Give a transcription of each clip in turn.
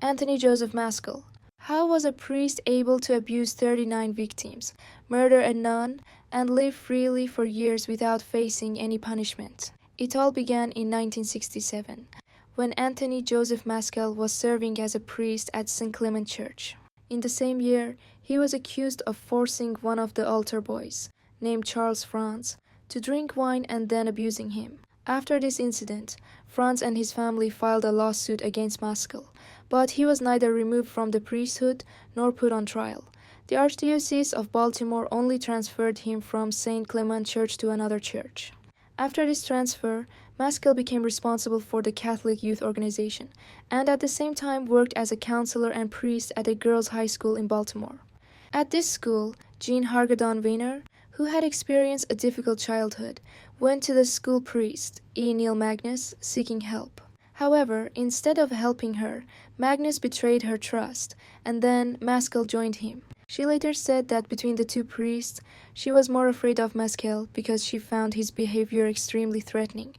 Anthony Joseph Maskell. How was a priest able to abuse 39 victims, murder a nun, and live freely for years without facing any punishment? It all began in 1967, when Anthony Joseph Maskell was serving as a priest at St. Clement Church. In the same year, he was accused of forcing one of the altar boys, named Charles Franz, to drink wine and then abusing him. After this incident, Franz and his family filed a lawsuit against Maskell, but he was neither removed from the priesthood nor put on trial. The Archdiocese of Baltimore only transferred him from St. Clement Church to another church. After this transfer, Maskell became responsible for the Catholic Youth Organization, and at the same time worked as a counselor and priest at a girls' high school in Baltimore. At this school, Jean Hargadon Weiner, who had experienced a difficult childhood, went to the school priest, E. Neil Magnus, seeking help. However, instead of helping her, Magnus betrayed her trust, and then Maskell joined him. She later said that between the two priests, she was more afraid of Maskell because she found his behavior extremely threatening.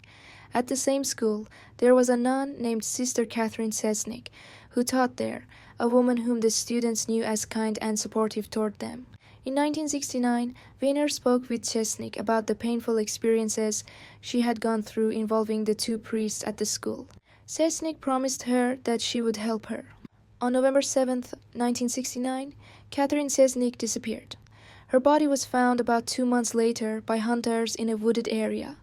At the same school, there was a nun named Sister Catherine Sesnick, who taught there, a woman whom the students knew as kind and supportive toward them. In 1969, Weiner spoke with Chesnick about the painful experiences she had gone through involving the two priests at the school. Chesnick promised her that she would help her. On November 7, 1969, Catherine Chesnick disappeared. Her body was found about 2 months later by hunters in a wooded area.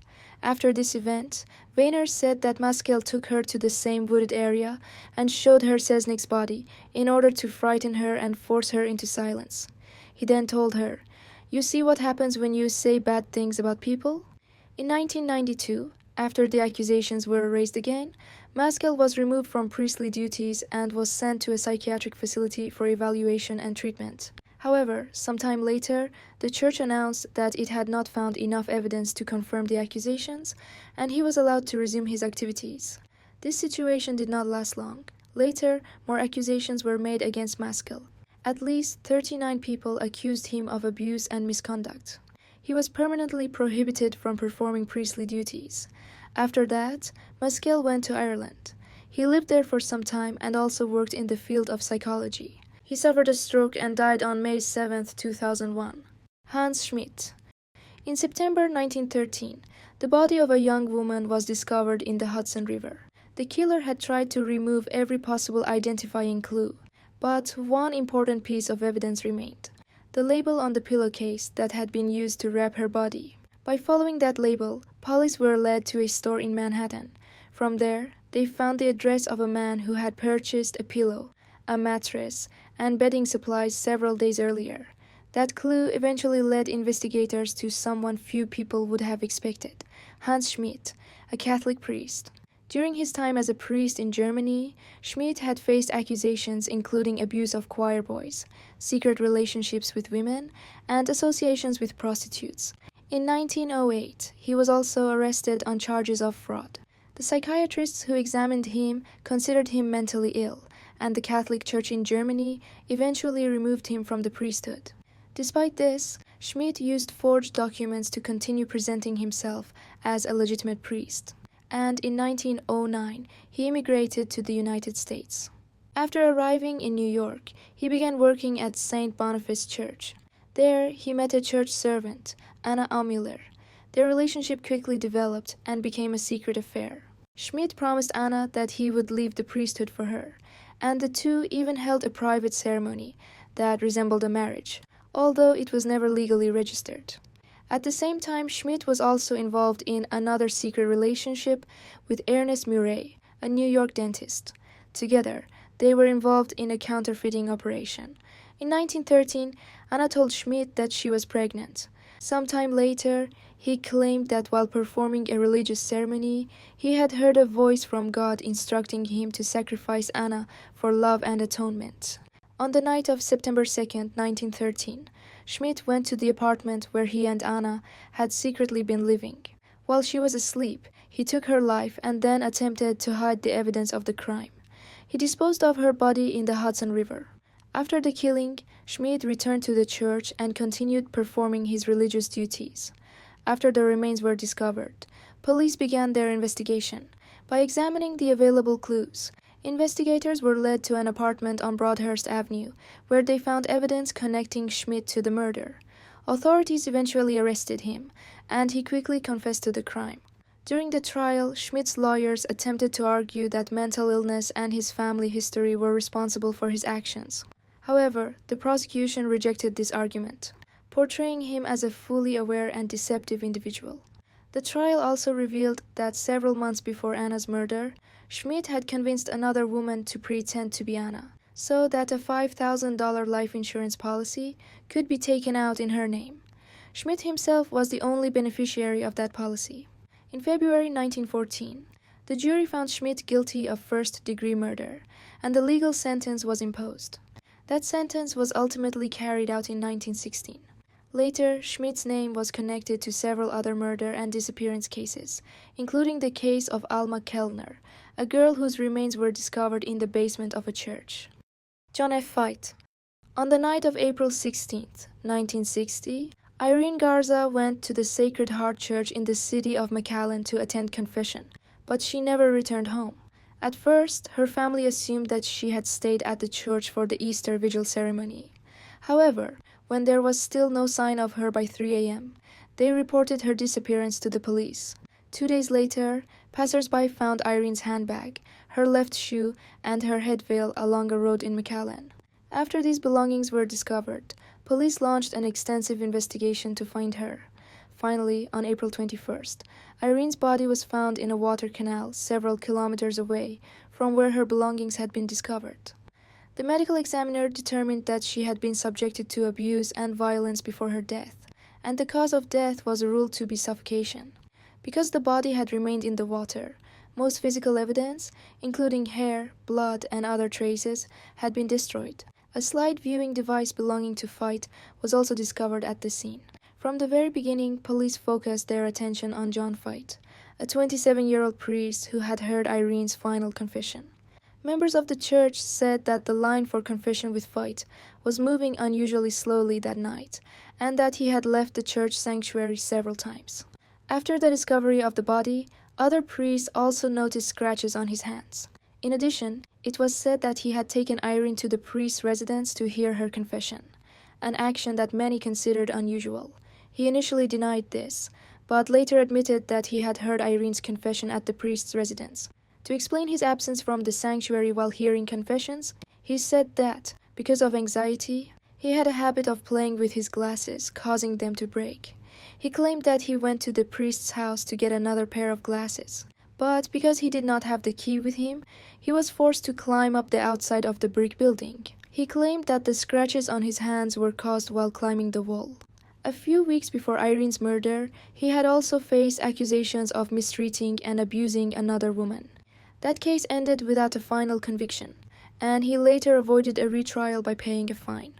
After this event, Weiner said that Maskell took her to the same wooded area and showed her Chesnick's body in order to frighten her and force her into silence. He then told her, "You see what happens when you say bad things about people?" In 1992, after the accusations were raised again, Maskell was removed from priestly duties and was sent to a psychiatric facility for evaluation and treatment. However, sometime later, the church announced that it had not found enough evidence to confirm the accusations, and he was allowed to resume his activities. This situation did not last long. Later, more accusations were made against Maskell. At least 39 people accused him of abuse and misconduct. He was permanently prohibited from performing priestly duties. After that, Maskell went to Ireland. He lived there for some time and also worked in the field of psychology. He suffered a stroke and died on May 7, 2001. Hans Schmidt. In September 1913, the body of a young woman was discovered in the Hudson River. The killer had tried to remove every possible identifying clue, but one important piece of evidence remained: the label on the pillowcase that had been used to wrap her body. By following that label, police were led to a store in Manhattan. From there, they found the address of a man who had purchased a pillow, a mattress, and bedding supplies several days earlier. That clue eventually led investigators to someone few people would have expected: Hans Schmidt, a Catholic priest. During his time as a priest in Germany, Schmidt had faced accusations including abuse of choir boys, secret relationships with women, and associations with prostitutes. In 1908, he was also arrested on charges of fraud. The psychiatrists who examined him considered him mentally ill, and the Catholic Church in Germany eventually removed him from the priesthood. Despite this, Schmidt used forged documents to continue presenting himself as a legitimate priest, and in 1909, he immigrated to the United States. After arriving in New York, he began working at St. Boniface Church. There, he met a church servant, Anna Aumiller. Their relationship quickly developed and became a secret affair. Schmidt promised Anna that he would leave the priesthood for her, and the two even held a private ceremony that resembled a marriage, although it was never legally registered. At the same time, Schmidt was also involved in another secret relationship with Ernest Murray, a New York dentist. Together, they were involved in a counterfeiting operation. In 1913, Anna told Schmidt that she was pregnant. Sometime later, he claimed that while performing a religious ceremony, he had heard a voice from God instructing him to sacrifice Anna for love and atonement. On the night of September 2, 1913, Schmidt went to the apartment where he and Anna had secretly been living. While she was asleep, he took her life and then attempted to hide the evidence of the crime. He disposed of her body in the Hudson River. After the killing, Schmidt returned to the church and continued performing his religious duties. After the remains were discovered, police began their investigation. By examining the available clues, Investigators were led to an apartment on Broadhurst Avenue, where they found evidence connecting Schmidt to the murder. Authorities eventually arrested him, and he quickly confessed to the crime. During the trial, Schmidt's lawyers attempted to argue that mental illness and his family history were responsible for his actions. However, the prosecution rejected this argument, portraying him as a fully aware and deceptive individual. The trial also revealed that several months before Anna's murder, Schmidt had convinced another woman to pretend to be Anna, so that a $5,000 life insurance policy could be taken out in her name. Schmidt himself was the only beneficiary of that policy. In February 1914, the jury found Schmidt guilty of first-degree murder, and the legal sentence was imposed. That sentence was ultimately carried out in 1916. Later, Schmidt's name was connected to several other murder and disappearance cases, including the case of Alma Kellner, a girl whose remains were discovered in the basement of a church. John F. Feit. On the night of April 16, 1960, Irene Garza went to the Sacred Heart Church in the city of McAllen to attend confession, but she never returned home. At first, her family assumed that she had stayed at the church for the Easter Vigil ceremony. However, when there was still no sign of her by 3 a.m., they reported her disappearance to the police. 2 days later, passers-by found Irene's handbag, her left shoe, and her head veil along a road in McAllen. After these belongings were discovered, police launched an extensive investigation to find her. Finally, on April 21st, Irene's body was found in a water canal several kilometers away from where her belongings had been discovered. The medical examiner determined that she had been subjected to abuse and violence before her death, and the cause of death was ruled to be suffocation. Because the body had remained in the water, most physical evidence, including hair, blood, and other traces, had been destroyed. A slide viewing device belonging to Feit was also discovered at the scene. From the very beginning, police focused their attention on John Feit, a 27-year-old priest who had heard Irene's final confession. Members of the church said that the line for confession with Feit was moving unusually slowly that night, and that he had left the church sanctuary several times. After the discovery of the body, other priests also noticed scratches on his hands. In addition, it was said that he had taken Irene to the priest's residence to hear her confession, an action that many considered unusual. He initially denied this, but later admitted that he had heard Irene's confession at the priest's residence. To explain his absence from the sanctuary while hearing confessions, he said that, because of anxiety, he had a habit of playing with his glasses, causing them to break. He claimed that he went to the priest's house to get another pair of glasses, but because he did not have the key with him, he was forced to climb up the outside of the brick building. He claimed that the scratches on his hands were caused while climbing the wall. A few weeks before Irene's murder, he had also faced accusations of mistreating and abusing another woman. That case ended without a final conviction, and he later avoided a retrial by paying a fine.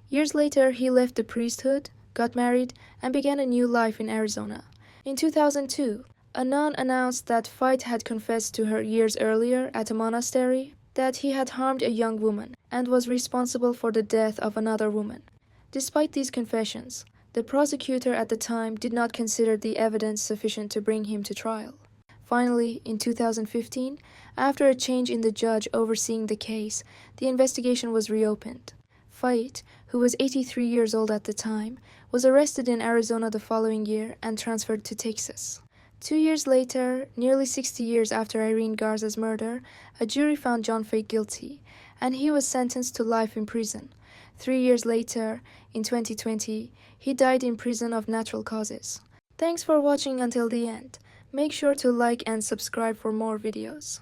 Years later, he left the priesthood, got married, and began a new life in Arizona. In 2002, a nun announced that Feit had confessed to her years earlier at a monastery that he had harmed a young woman and was responsible for the death of another woman. Despite these confessions, the prosecutor at the time did not consider the evidence sufficient to bring him to trial. Finally, in 2015, after a change in the judge overseeing the case, the investigation was reopened. Feit, who was 83 years old at the time, was arrested in Arizona the following year and transferred to Texas. 2 years later, nearly 60 years after Irene Garza's murder, a jury found John Feit guilty, and he was sentenced to life in prison. 3 years later, in 2020, he died in prison of natural causes. Thanks for watching until the end. Make sure to like and subscribe for more videos.